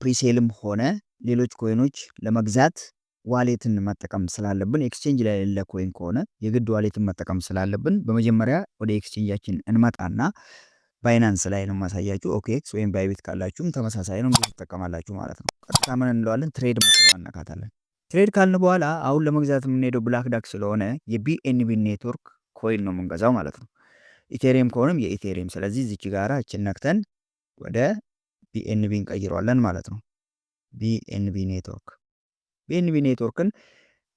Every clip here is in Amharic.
ፕሪሴልም ሆነ ሌሎች ኮይኖች ለመግዛት ዋሌትን መጠቀም ስላለብን ኤክስቼንጅ ላይ ያለ ኮይን ከሆነ የግድ ዋሌትን መጠቀም ስላለብን በመጀመሪያ ወደ ኤክስቼንጃችን እንመጣና ባይናንስ ላይ ነው ማሳያችሁ። ኦኬኤክስ ወይም ባይቢት ካላችሁም ተመሳሳይ ነው እንዴት ትጠቀማላችሁ ማለት ነው። ቀጥታ ምን እንለዋለን? ትሬድ ምትለዋን እነካታለን። ትሬድ ካልን በኋላ አሁን ለመግዛት የምንሄደው ብላክ ዳክ ስለሆነ የቢኤንቢ ኔትወርክ ኮይን ነው የምንገዛው ማለት ነው። ኢቴሪየም ከሆነም የኢቴሪየም። ስለዚህ እዚች ጋራ እችን ነክተን ወደ ቢኤንቢ እንቀይረዋለን ማለት ነው። ቢኤንቢ ኔትወርክን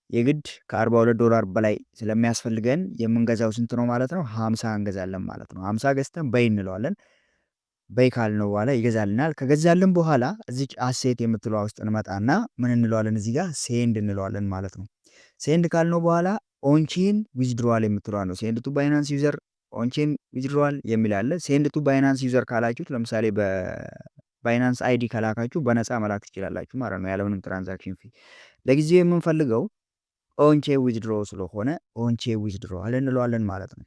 የግድ ከ42 $ በላይ ስለሚያስፈልገን የምንገዛው ስንት ነው ማለት ነው? 50 እንገዛለን ማለት ነው። 50 ገዝተን በይ እንለዋለን። በይ ካልነው በኋላ ይገዛልናል። ከገዛልን በኋላ እዚች አሴት የምትለዋ ውስጥ እንመጣና ምን እንለዋለን? እዚህ ጋር ሴንድ እንለዋለን ማለት ነው። ሴንድ ካልነው በኋላ ኦንቼን ዊዝድሮዋል የምትለዋ ነው። ሴንድ ቱ ባይናንስ ዩዘር ኦንቼን ዊዝድሮዋል የሚል አለ። ሴንድ ቱ ባይናንስ ዩዘር ካላችሁት ለምሳሌ በባይናንስ አይዲ ከላካችሁ በነፃ መላክ ትችላላችሁ ማለት ነው ያለምንም ትራንዛክሽን ፊ። ለጊዜው የምንፈልገው ኦንቼ ዊዝድሮ ስለሆነ ኦንቼ ዊዝድሮዋል እንለዋለን ማለት ነው።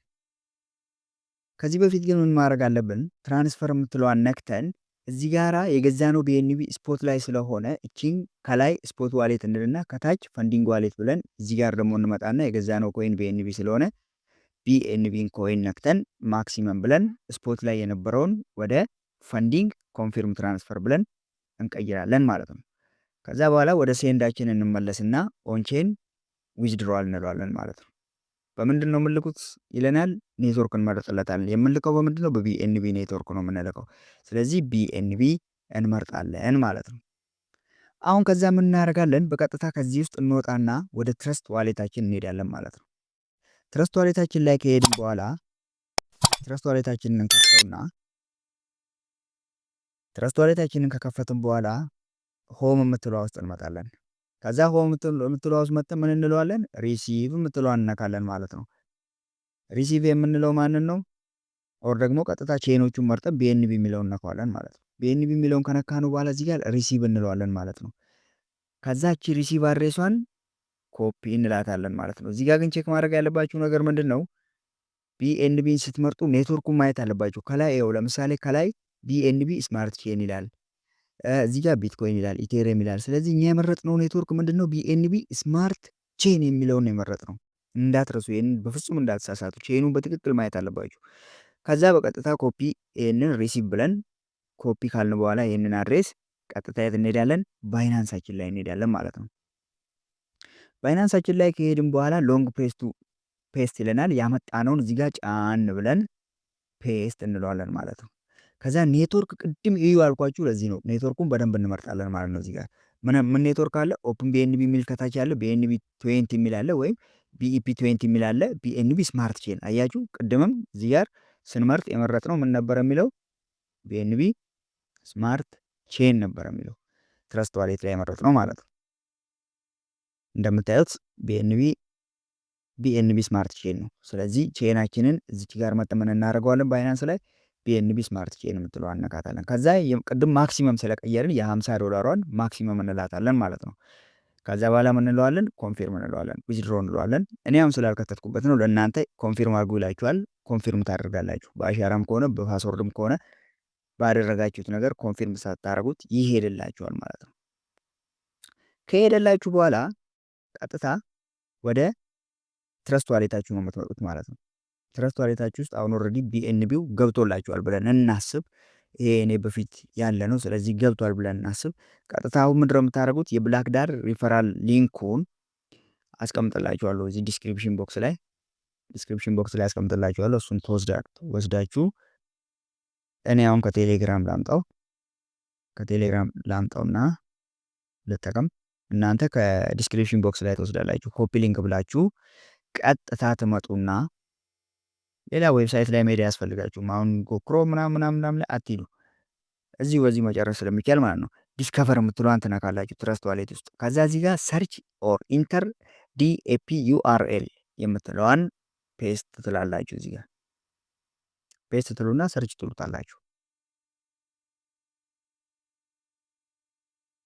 ከዚህ በፊት ግን ምን ማድረግ አለብን? ትራንስፈር የምትለዋን ነክተን እዚህ ጋራ የገዛነው ቢኤንቢ ስፖት ላይ ስለሆነ እቺን ከላይ ስፖት ዋሌት እንልና ከታች ፈንዲንግ ዋሌት ብለን እዚህ ጋር ደግሞ እንመጣና የገዛነው ኮይን ቢኤንቢ ስለሆነ ቢኤንቢን ኮይን ነክተን ማክሲመም ብለን ስፖት ላይ የነበረውን ወደ ፈንዲንግ ኮንፊርም ትራንስፈር ብለን እንቀይራለን ማለት ነው። ከዛ በኋላ ወደ ሴንዳችን እንመለስና ኦንቼን ዊዝድሮዋል እንለዋለን ማለት ነው። በምንድን ነው የምንልኩት ይለናል። ኔትወርክ እንመርጥለታለን። የምንልከው በምንድን ነው? በቢኤንቢ ኔትወርክ ነው የምንልከው። ስለዚህ ቢኤንቢ እንመርጣለን ማለት ነው። አሁን ከዛ ምን እናደርጋለን? በቀጥታ ከዚህ ውስጥ እንወጣና ወደ ትረስት ዋሌታችን እንሄዳለን ማለት ነው። ትረስት ዋሌታችን ላይ ከሄድን በኋላ ትረስት ዋሌታችንን እንከፍተውና ትረስት ዋሌታችንን ከከፈትን በኋላ ሆም የምትለዋ ውስጥ እንመጣለን። ከዛ ሆም የምትለዋ ውስጥ መጥተን ምን እንለዋለን? ሪሲቭ የምትለዋን እነካለን ማለት ነው። ሪሲቭ የምንለው ማንን ነው? ኦር ደግሞ ቀጥታ ቼኖቹን መርጠን ቢኤንቢ የሚለውን እነካዋለን ማለት ነው። ቢኤንቢ የሚለውን ከነካኑ በኋላ እዚህ ጋር ሪሲቭ እንለዋለን ማለት ነው። ከዛች ሪሲቭ አድሬሷን ኮፒ እንላታለን ማለት ነው። እዚህ ጋር ግን ቼክ ማድረግ ያለባችሁ ነገር ምንድን ነው? ቢኤንቢን ስትመርጡ ኔትወርኩን ማየት አለባችሁ። ከላይ ይኸው ለምሳሌ ከላይ ቢኤንቢ ስማርት ቼን ይላል፣ እዚህ ጋር ቢትኮይን ይላል፣ ኢቴሪየም ይላል። ስለዚህ እኛ የመረጥነው ኔትወርክ ምንድን ነው? ቢኤንቢ ስማርት ቼን የሚለውን የመረጥነው። እንዳትረሱ፣ ይህንን በፍጹም እንዳትሳሳቱ። ቼኑን በትክክል ማየት አለባችሁ። ከዛ በቀጥታ ኮፒ ይህንን ሪሲቭ ብለን ኮፒ ካልን በኋላ ይህንን አድሬስ ቀጥታ የት እንሄዳለን? ባይናንሳችን ላይ እንሄዳለን ማለት ነው። ባይናንሳችን ላይ ከሄድን በኋላ ሎንግ ፔስት ይለናል። ያመጣነውን እዚህ ጋር ጫን ብለን ፔስት እንለዋለን ማለት ነው። ከዛ ኔትወርክ ቅድም እዩ አልኳችሁ፣ ለዚህ ነው ኔትወርኩን በደንብ እንመርጣለን ማለት ነው። እዚህ ጋር ምን ኔትወርክ አለ? ኦፕን ቢኤንቢ የሚል ከታች ያለ ቢኤንቢ 20 የሚል አለ፣ ወይም ቢኢፒ 20 የሚል አለ። ቢኤንቢ ስማርት ቼን አያችሁ። ቅድምም እዚህ ጋር ስንመርጥ የመረጥነው ምን ነበር የሚለው? ቢኤንቢ ስማርት ቼን ነበር የሚለው። ትረስት ዋሌት ላይ የመረጥነው ማለት ነው። እንደምታዩት ቢኤንቢ ስማርት ቼን ነው። ስለዚህ ቼናችንን እዚች ጋር መጠመን እናደርገዋለን ባይናንስ ላይ ቢኤንቢ ስማርት ቼን የምትለው አነካታለን። ከዛ ቅድም ማክሲመም ስለቀየርን $50 ማክሲመም እንላታለን ማለት ነው። ከዛ በኋላ ምን እንለዋለን? ኮንፊርም እንለዋለን፣ ዊዝድሮ እንለዋለን። እኔ አሁን ስላልከተትኩበት ነው። ለእናንተ ኮንፊርም አድርጉ ይላችኋል። ኮንፊርም ታደርጋላችሁ። በአሻራም ከሆነ በፓስወርድም ከሆነ ባደረጋችሁት ነገር ኮንፊርም ሳታደርጉት ይሄድላችኋል ማለት ነው። ከሄደላችሁ በኋላ ቀጥታ ወደ ትረስት ዋሌታችሁ ነው የምትመጡት ማለት ነው። ትረስት ዋሌታችሁ ውስጥ አሁን ኦልሬዲ ቢኤንቢው ገብቶላችኋል ብለን እናስብ። ይሄ እኔ በፊት ያለ ነው። ስለዚህ ገብቷል ብለን እናስብ። ቀጥታ አሁን ምንድን ነው የምታደርጉት? የብላክ ዳር ሪፈራል ሊንኩን አስቀምጥላችኋለሁ እዚህ ዲስክሪፕሽን ቦክስ ላይ አስቀምጥላችኋለሁ። እሱን ወስዳችሁ እኔ አሁን ከቴሌግራም ላምጣውና ልጠቀም። እናንተ ከዲስክሪፕሽን ቦክስ ላይ ትወስዳላችሁ። ኮፒ ሊንክ ብላችሁ ቀጥታ ትመጡና ሌላ ዌብሳይት ላይ መሄድ ያስፈልጋችሁም። አሁን ጎክሮ ምናምን ላይ አትሂዱ። እዚህ በዚህ መጨረስ ስለሚቻል ማለት ነው። ዲስከቨር የምትለዋን ትነካላችሁ ትረስት ዋሌት ውስጥ። ከዛ እዚህ ጋር ሰርች ኦር ኢንተር ዲኤፒ ዩአርኤል የምትለዋን ፔስት ትላላችሁ። እዚህ ጋር ፔስት ትሉና ሰርች ትሉታላችሁ።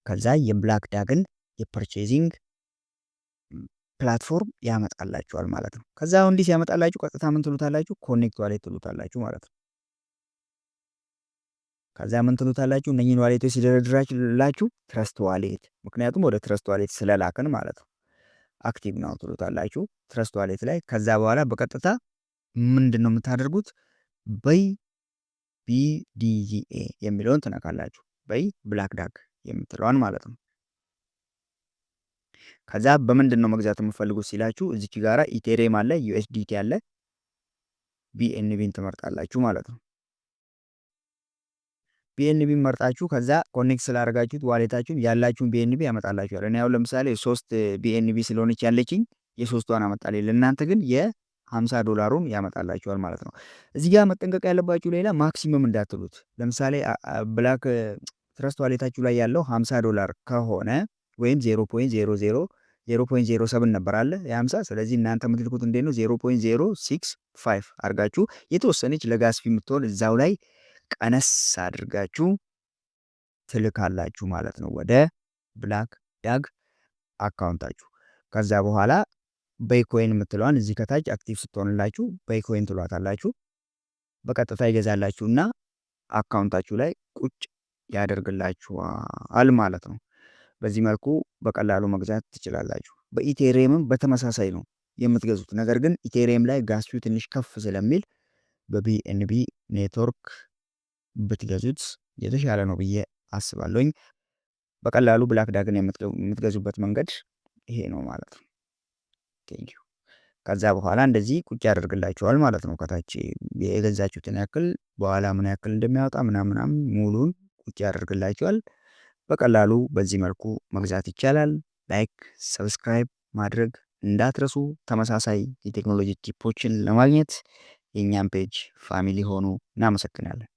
ከዛ የብላክ ዳግን የፐርቼዚንግ ፕላትፎርም ያመጣላችኋል ማለት ነው። ከዛ አሁን እንዲህ ያመጣላችሁ ቀጥታ ምን ትሉታላችሁ? ኮኔክት ዋሌት ትሉታላችሁ ማለት ነው። ከዛ ምን ትሉታላችሁ? እነኚህን ዋሌቶች ሲደረድራላችሁ ትረስት ዋሌት፣ ምክንያቱም ወደ ትረስት ዋሌት ስለላክን ማለት ነው። አክቲቭ ነው ትሉታላችሁ ትረስት ዋሌት ላይ። ከዛ በኋላ በቀጥታ ምንድን ነው የምታደርጉት? በይ BDGA የሚለውን ትነካላችሁ። በይ ብላክ ዳግ የምትለዋን ማለት ነው። ከዛ በምንድን ነው መግዛት የምፈልጉት ሲላችሁ እዚች ጋራ ኢቴሪየም አለ፣ USDT አለ፣ BNBን ትመርጣላችሁ ማለት ነው። BNB መርጣችሁ ከዛ ኮኔክት ስላደረጋችሁት ዋሌታችሁን ያላችሁን BNB ያመጣላችኋል። እኔ አሁን ለምሳሌ 3 BNB ስለሆነች ያለችኝ የ3ቷን አመጣልኝ። ለእናንተ ግን $50 ያመጣላችኋል ማለት ነው። እዚህ ጋር መጠንቀቅ ያለባችሁ ሌላ ማክሲመም እንዳትሉት። ለምሳሌ ብላክ ትረስት ዋሌታችሁ ላይ ያለው $50 ከሆነ ወይም 0.07 ነበር አለ የ50። ስለዚህ እናንተ የምትልኩት እንዴት ነው? 0.065 አድርጋችሁ የተወሰነች ለጋስፊ የምትሆን እዛው ላይ ቀነስ አድርጋችሁ ትልካላችሁ ማለት ነው ወደ ብላክ ዳግ አካውንታችሁ። ከዛ በኋላ በይኮይን የምትለዋን እዚህ ከታች አክቲቭ ስትሆንላችሁ በይኮይን ትሏታላችሁ። በቀጥታ ይገዛላችሁና አካውንታችሁ ላይ ቁጭ ያደርግላችኋል ማለት ነው። በዚህ መልኩ በቀላሉ መግዛት ትችላላችሁ። በኢቴሪየምም በተመሳሳይ ነው የምትገዙት። ነገር ግን ኢቴሪየም ላይ ጋስፊው ትንሽ ከፍ ስለሚል በBNB ኔትወርክ ብትገዙት የተሻለ ነው ብዬ አስባለሁኝ። በቀላሉ ብላክ ዳግን የምትገዙበት መንገድ ይሄ ነው ማለት ነው። ቴንኪው። ከዛ በኋላ እንደዚህ ቁጭ ያደርግላችኋል ማለት ነው። ከታች የገዛችሁትን ያክል በኋላ ምን ያክል እንደሚያወጣ ምናምን ሙሉን ቁጭ ያደርግላችኋል። በቀላሉ በዚህ መልኩ መግዛት ይቻላል። ላይክ፣ ሰብስክራይብ ማድረግ እንዳትረሱ። ተመሳሳይ የቴክኖሎጂ ቲፖችን ለማግኘት የእኛም ፔጅ ፋሚሊ ሆኑ። እናመሰግናለን።